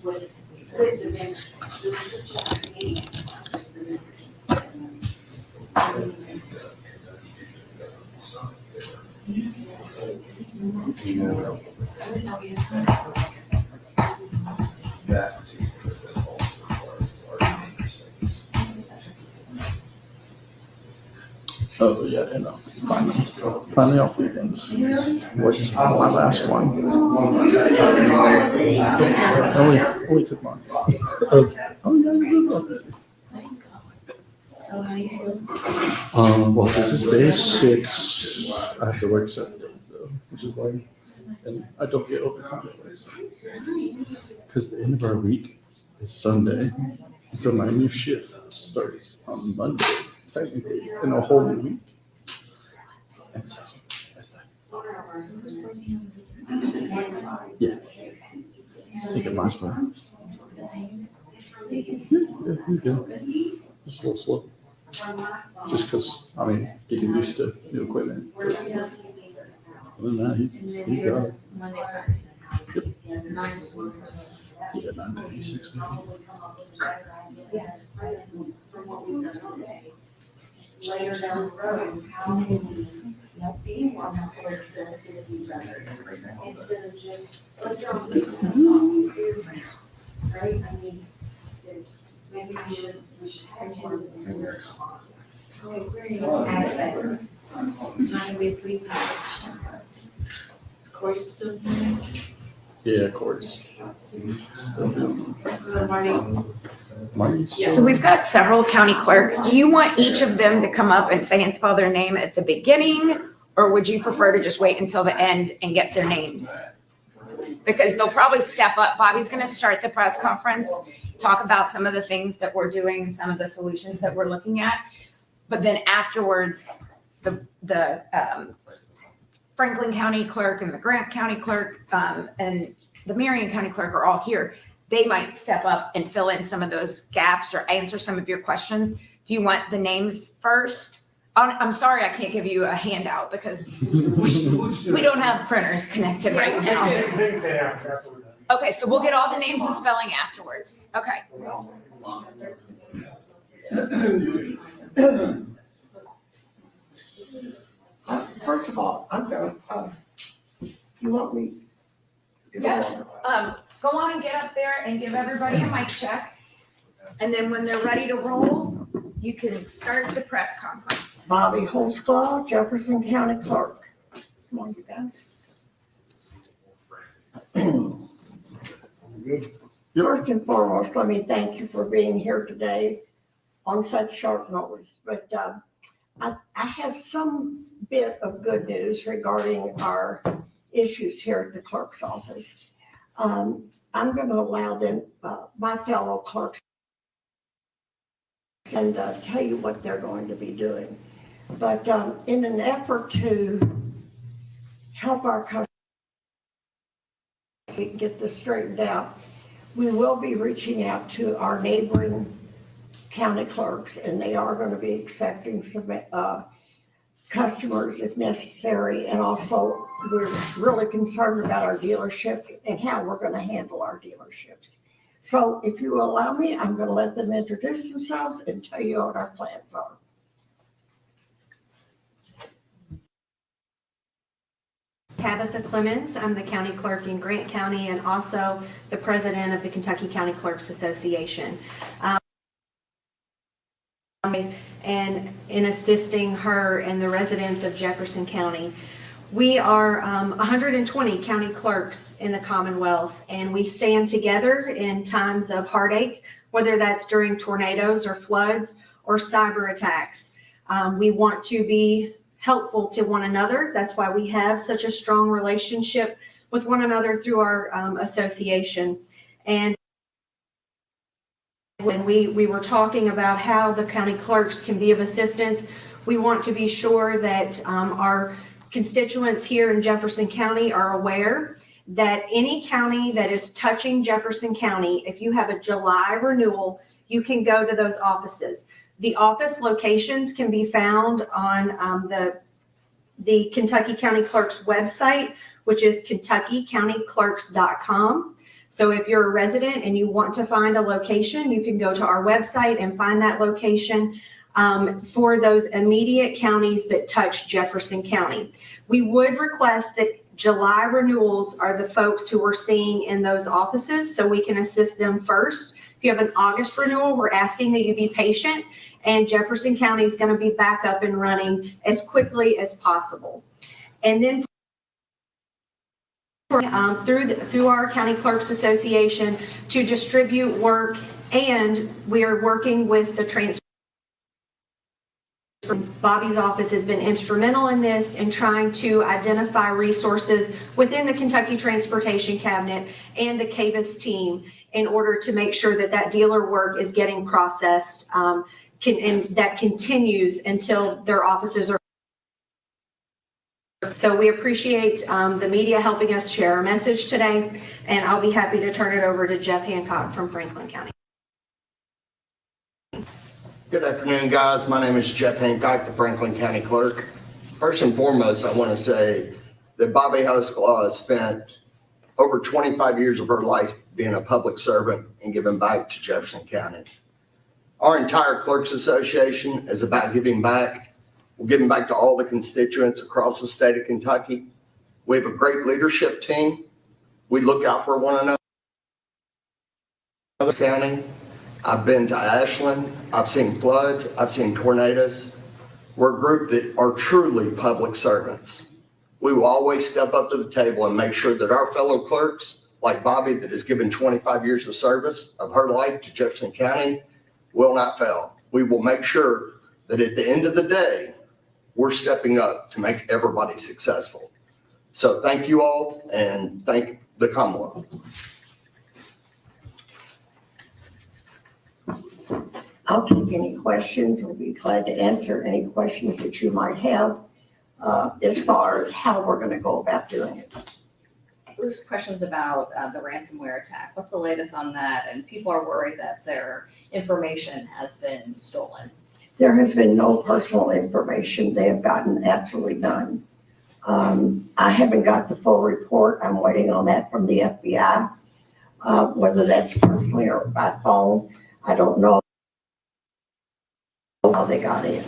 with the vendor. Oh, yeah, I know. Finally off weekends. Which my last one. Only took mine. Oh, yeah, you did. So how you feel? Well, this is day 6. I have to work 7 days though, which is like, and I don't get overtime anyways. Because the end of our week is Sunday. So my new shift starts on Monday, technically, in a whole new week. And so, yeah. I think it lasts for. Yeah, he's good. Just a little slow. Just because, I mean, getting used to new equipment. But other than that, he's got it. Yep. 9 Yeah, 9:56. later down the road, how can we be more prepared to assist each other instead of just, let's go and fix it, right? I mean, maybe we should have more of a response. Aspect. It's not gonna be a pre-packaged. Is course still there? Yeah, of course. Marty's. So we've got several county clerks. Do you want each of them to come up and say and spell their name at the beginning? Or would you prefer to just wait until the end and get their names? Because they'll probably step up. Bobby's going to start the press conference, talk about some of the things that we're doing and some of the solutions that we're looking at. But then afterwards, the Franklin County Clerk and the Grant County Clerk and the Marion County Clerk are all here. They might step up and fill in some of those gaps or answer some of your questions. Do you want the names first? I'm sorry, I can't give you a handout because we don't have printers connected right now. Okay, so we'll get all the names and spelling afterwards. Okay. First of all, I'm gonna, you want me? Yeah. Go on and get up there and give everybody a mic check. And then when they're ready to roll, you can start the press conference. Bobby Holzclaw, Jefferson County Clerk. Come on, you guys. First and foremost, let me thank you for being here today on such short notice. But I have some bit of good news regarding our issues here at the clerk's office. I'm going to allow them, my fellow clerks, and tell you what they're going to be doing. But in an effort to help our customers get this straightened out, we will be reaching out to our neighboring county clerks, and they are going to be accepting some customers if necessary. And also, we're really concerned about our dealership and how we're going to handle our dealerships. So if you allow me, I'm going to let them introduce themselves and tell you what our plans are. Tabitha Clemens, I'm the county clerk in Grant County and also the president of the Kentucky County Clerks Association. And in assisting her and the residents of Jefferson County. We are 120 county clerks in the Commonwealth, and we stand together in times of heartache, whether that's during tornadoes or floods or cyber attacks. We want to be helpful to one another. That's why we have such a strong relationship with one another through our association. And when we were talking about how the county clerks can be of assistance, we want to be sure that our constituents here in Jefferson County are aware that any county that is touching Jefferson County, if you have a July renewal, you can go to those offices. The office locations can be found on the Kentucky County Clerk's website, which is KentuckyCountyClerks.com. So if you're a resident and you want to find a location, you can go to our website and find that location for those immediate counties that touch Jefferson County. We would request that July renewals are the folks who we're seeing in those offices, so we can assist them first. If you have an August renewal, we're asking that you be patient, and Jefferson County is going to be back up and running as quickly as possible. And then through our County Clerks Association to distribute work, and we are working with the transfer. Bobby's office has been instrumental in this in trying to identify resources within the Kentucky Transportation Cabinet and the CABUS team in order to make sure that that dealer work is getting processed, and that continues until their offices are. So we appreciate the media helping us share our message today, and I'll be happy to turn it over to Jeff Hancock from Franklin County. Good afternoon, guys. My name is Jeff Hancock, the Franklin County Clerk. First and foremost, I want to say that Bobby Huskelaw has spent over 25 years of her life being a public servant and giving back to Jefferson County. Our entire Clerks Association is about giving back. We're giving back to all the constituents across the state of Kentucky. We have a great leadership team. We look out for one another. County. I've been to Ashland. I've seen floods. I've seen tornadoes. We're a group that are truly public servants. We will always step up to the table and make sure that our fellow clerks, like Bobby, that has given 25 years of service of her life to Jefferson County, will not fail. We will make sure that at the end of the day, we're stepping up to make everybody successful. So thank you all, and thank the Commonwealth. I'll take any questions. We'll be glad to answer any questions that you might have as far as how we're going to go about doing it. There's questions about the ransomware attack. What's the latest on that? And people are worried that their information has been stolen. There has been no personal information. They have gotten absolutely none. I haven't got the full report. I'm waiting on that from the FBI. Whether that's personally or by phone, I don't know how they got in.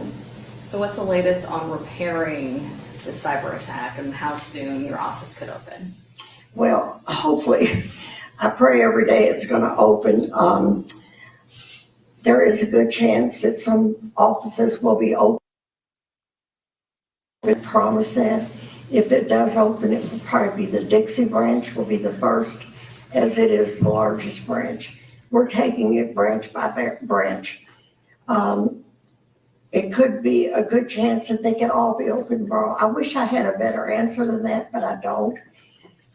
So what's the latest on repairing the cyber attack and how soon your office could open? Well, hopefully, I pray every day it's going to open. There is a good chance that some offices will be open. I promise that. If it does open, it will probably be the Dixie branch will be the first, as it is the largest branch. We're taking it branch by branch. It could be a good chance that they can all be open tomorrow. I wish I had a better answer than that, but I don't.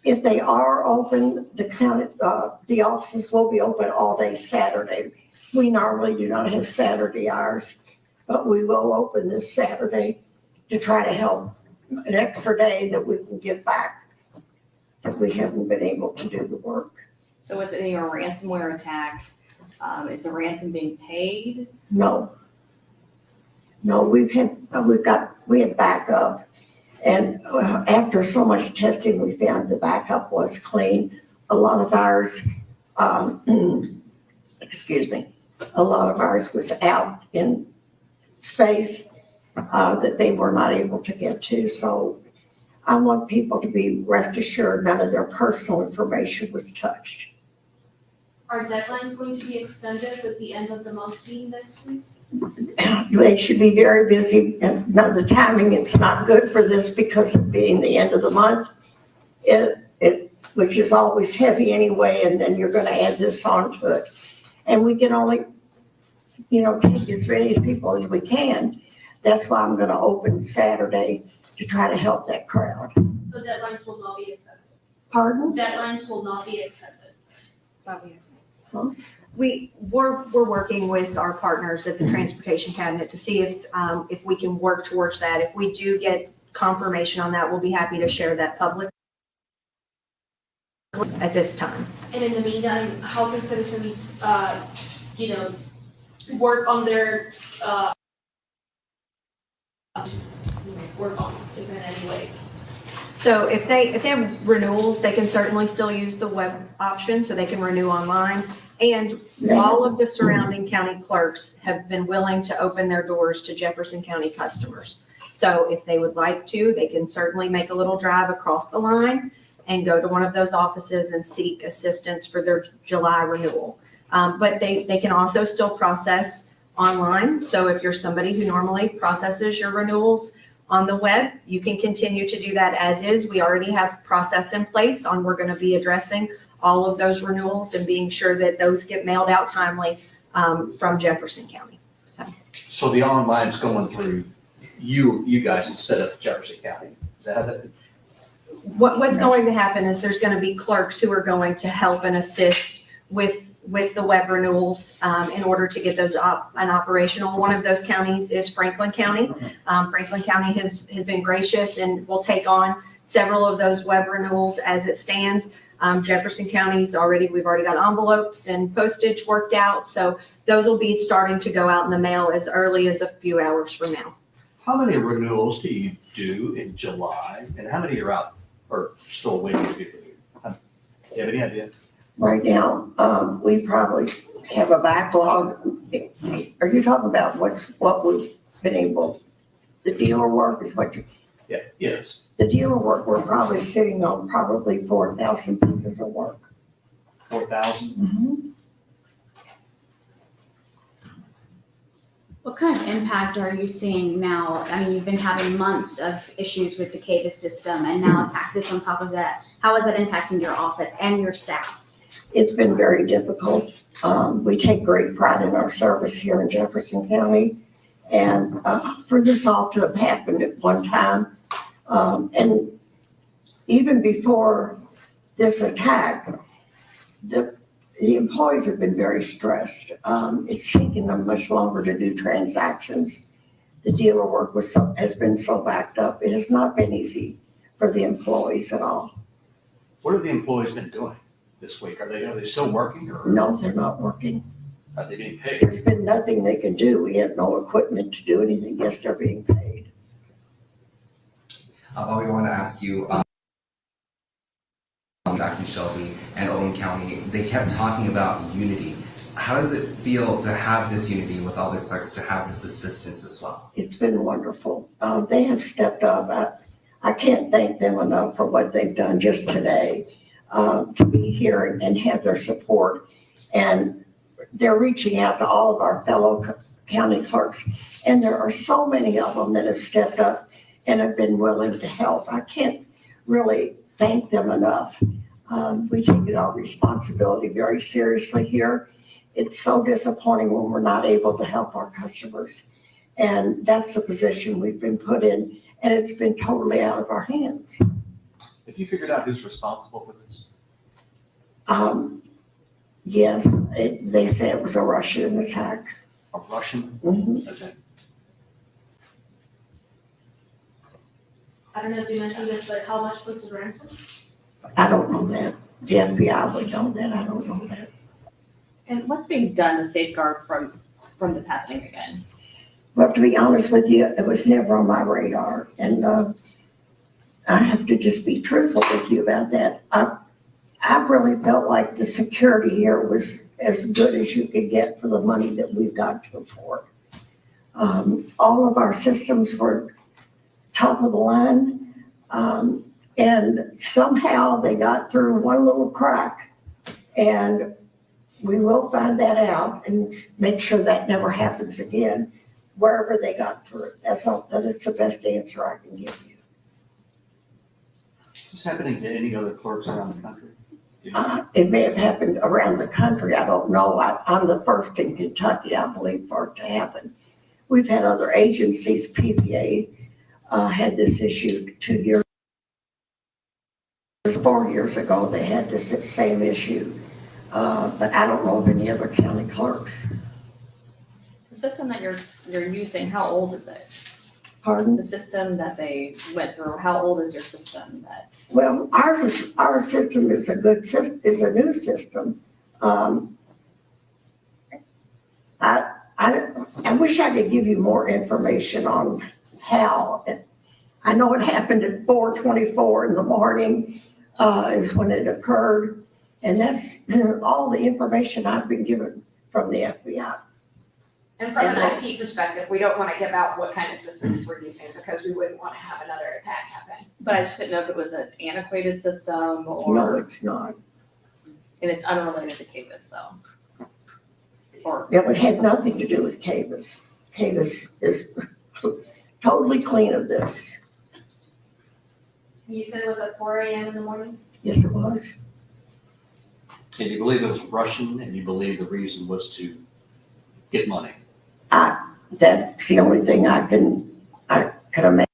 If they are open, the offices will be open all day Saturday. We normally do not have Saturday hours, but we will open this Saturday to try to help an extra day that we can give back if we haven't been able to do the work. So with your ransomware attack, is the ransom being paid? No, we had backup, and after so much testing, we found the backup was clean. A lot of ours, a lot of ours was out in space that they were not able to get to. So I want people to be rest assured none of their personal information was touched. Are deadlines going to be extended with the end of the month being next week? They should be very busy, and no, the timing is not good for this because of being the end of the month, which is always heavy anyway, and then you're going to add this onto it. And we can only, take as many people as we can. That's why I'm going to open Saturday to try to help that crowd. So deadlines will not be accepted. Pardon? Deadlines will not be accepted. We're working with our partners at the Transportation Cabinet to see if we can work towards that. If we do get confirmation on that, we'll be happy to share that publicly at this time. And in the meantime, how can citizens, work on their, work on it in any way? So if they have renewals, they can certainly still use the web option, so they can renew online. And all of the surrounding county clerks have been willing to open their doors to Jefferson County customers. So if they would like to, they can certainly make a little drive across the line and go to one of those offices and seek assistance for their July renewal. But they can also still process online. So if you're somebody who normally processes your renewals on the web, you can continue to do that as is. We already have process in place on, we're going to be addressing all of those renewals and being sure that those get mailed out timely from Jefferson County. So the online's going through you guys instead of Jefferson County. Is that how that? What's going to happen is there's going to be clerks who are going to help and assist with the web renewals in order to get those up and operational. One of those counties is Franklin County. Franklin County has been gracious and will take on several of those web renewals as it stands. Jefferson County's we've already got envelopes and postage worked out. So those will be starting to go out in the mail as early as a few hours from now. How many renewals do you do in July, and how many are out or still waiting to be renewed? Do you have any idea? Right now, we probably have a backlog. Are you talking about what we've been able, the dealer work is what you? Yeah, yes. The dealer work, we're probably sitting on probably 4,000 pieces of work. 4,000? What kind of impact are you seeing now? I mean, you've been having months of issues with the CADA system and now attack this on top of that. How is that impacting your office and your staff? It's been very difficult. We take great pride in our service here in Jefferson County. And for this all to have happened at one time, and even before this attack, the employees have been very stressed. It's taken them much longer to do transactions. The dealer work has been so backed up. It has not been easy for the employees at all. What have the employees been doing this week? Are they still working, or No, they're not working. are they being paid? There's been nothing they can do. We have no equipment to do anything. Yes, they're being paid. We want to ask you, back in Shelby and Owen County, they kept talking about unity. How does it feel to have this unity with all the clerks, to have this assistance as well? It's been wonderful. They have stepped up. I can't thank them enough for what they've done just today, to be here and have their support. And they're reaching out to all of our fellow county clerks. And there are so many of them that have stepped up and have been willing to help. I can't really thank them enough. We take our responsibility very seriously here. It's so disappointing when we're not able to help our customers. And that's the position we've been put in, and it's been totally out of our hands. Have you figured out who's responsible for this? Yes, they say it was a Russian attack. A Russian? Mhm. Okay. I don't know if you mentioned this, but how much was the ransom? I don't know that. The FBI would know that. I don't know that. And what's being done to safeguard from this happening again? But to be honest with you, it was never on my radar. And I have to just be truthful with you about that. I really felt like the security here was as good as you could get for the money that we've got to afford. All of our systems were top of the line. And somehow they got through one little crack, and we will find that out and make sure that never happens again, wherever they got through. That's the best answer I can give you. Is this happening to any other clerks around the country? It may have happened around the country. I don't know. I'm the first in Kentucky, I believe, for it to happen. We've had other agencies. PVA had this issue 4 years ago. They had this same issue, but I don't know of any other county clerks. The system that you're using, how old is it? Pardon? The system that they went through, how old is your system that? Well, our system is a good system, is a new system. I wish I could give you more information on how. I know it happened at 4:24 in the morning, is when it occurred. And that's all the information I've been given from the FBI. And from an IT perspective, we don't want to give out what kind of systems we're using because we wouldn't want to have another attack happen. But I just didn't know if it was an antiquated system No, or, it's not. and it's unrelated to CAVIS though. Or, It had nothing to do with CAVIS. CAVIS is totally clean of this. You said it was at 4 a.m. in the morning? Yes, it was. And you believe it was Russian, and you believe the reason was to get money. That's the only thing I could imagine.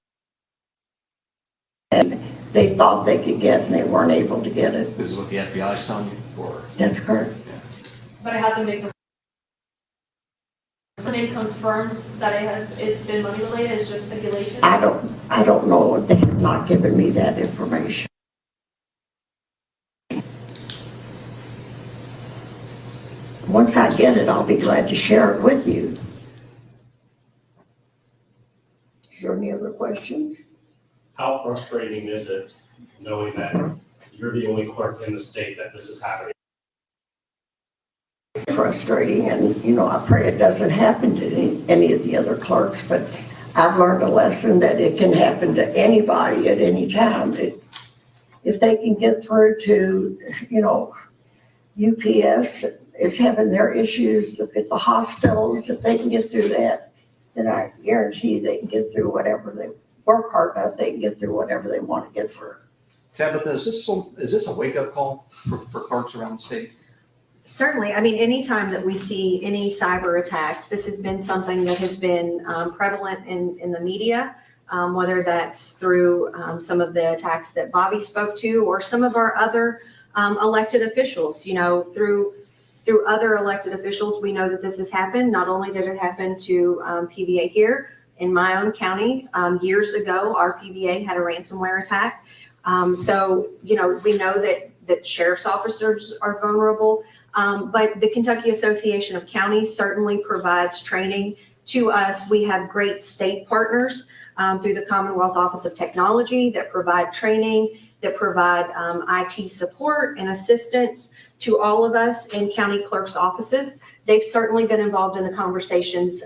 And they thought they could get, and they weren't able to get it. This is what the FBI is telling you, or? That's correct. But it hasn't been confirmed that it's been money related, it's just speculation? I don't know. They have not given me that information. Once I get it, I'll be glad to share it with you. Is there any other questions? How frustrating is it knowing that you're the only clerk in the state that this is happening? Frustrating, and I pray it doesn't happen to any of the other clerks, but I've learned a lesson that it can happen to anybody at any time. If they can get through to, UPS is having their issues, look at the hospitals, if they can get through that, then I guarantee they can get through whatever they work hard enough, they can get through whatever they want to get through. Tabitha, is this a wake-up call for clerks around the state? Certainly. I mean, anytime that we see any cyber attacks, this has been something that has been prevalent in the media, whether that's through some of the attacks that Bobby spoke to or some of our other elected officials. Through other elected officials, we know that this has happened. Not only did it happen to PVA here in my own county, years ago, our PVA had a ransomware attack. So, we know that sheriff's officers are vulnerable. But the Kentucky Association of Counties certainly provides training to us. We have great state partners through the Commonwealth Office of Technology that provide training, that provide IT support and assistance to all of us in county clerks' offices. They've certainly been involved in the conversations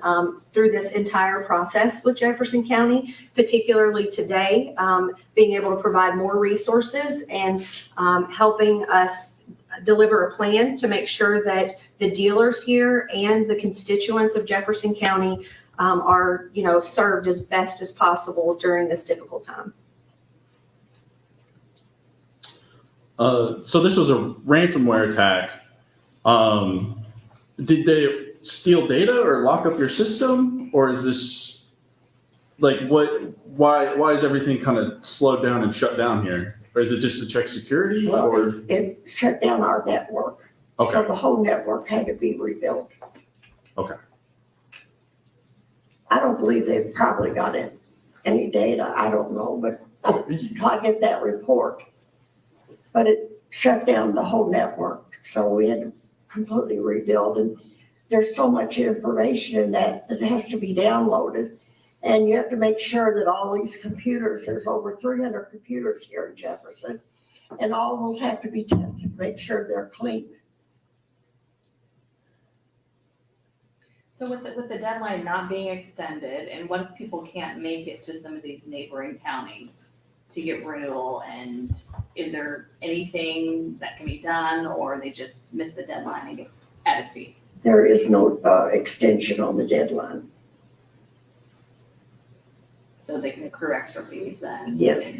through this entire process with Jefferson County, particularly today, being able to provide more resources and helping us deliver a plan to make sure that the dealers here and the constituents of Jefferson County are, served as best as possible during this difficult time. So this was a ransomware attack. Did they steal data or lock up your system? Or is this why is everything kind of slowed down and shut down here? Or is it just to check security? Well, or it shut down our network. Okay. So the whole network had to be rebuilt. Okay. I don't believe they've probably got any data. I don't know, but until I get that report. But it shut down the whole network. So we had to completely rebuild. And there's so much information in that has to be downloaded. And you have to make sure that all these computers, there's over 300 computers here in Jefferson, and all those have to be tested to make sure they're clean. so with the deadline not being extended, and what if people can't make it to some of these neighboring counties to get renewal, and is there anything that can be done, or they just miss the deadline and get added fees? There is no extension on the deadline. So they can accrue extra fees then? Yes.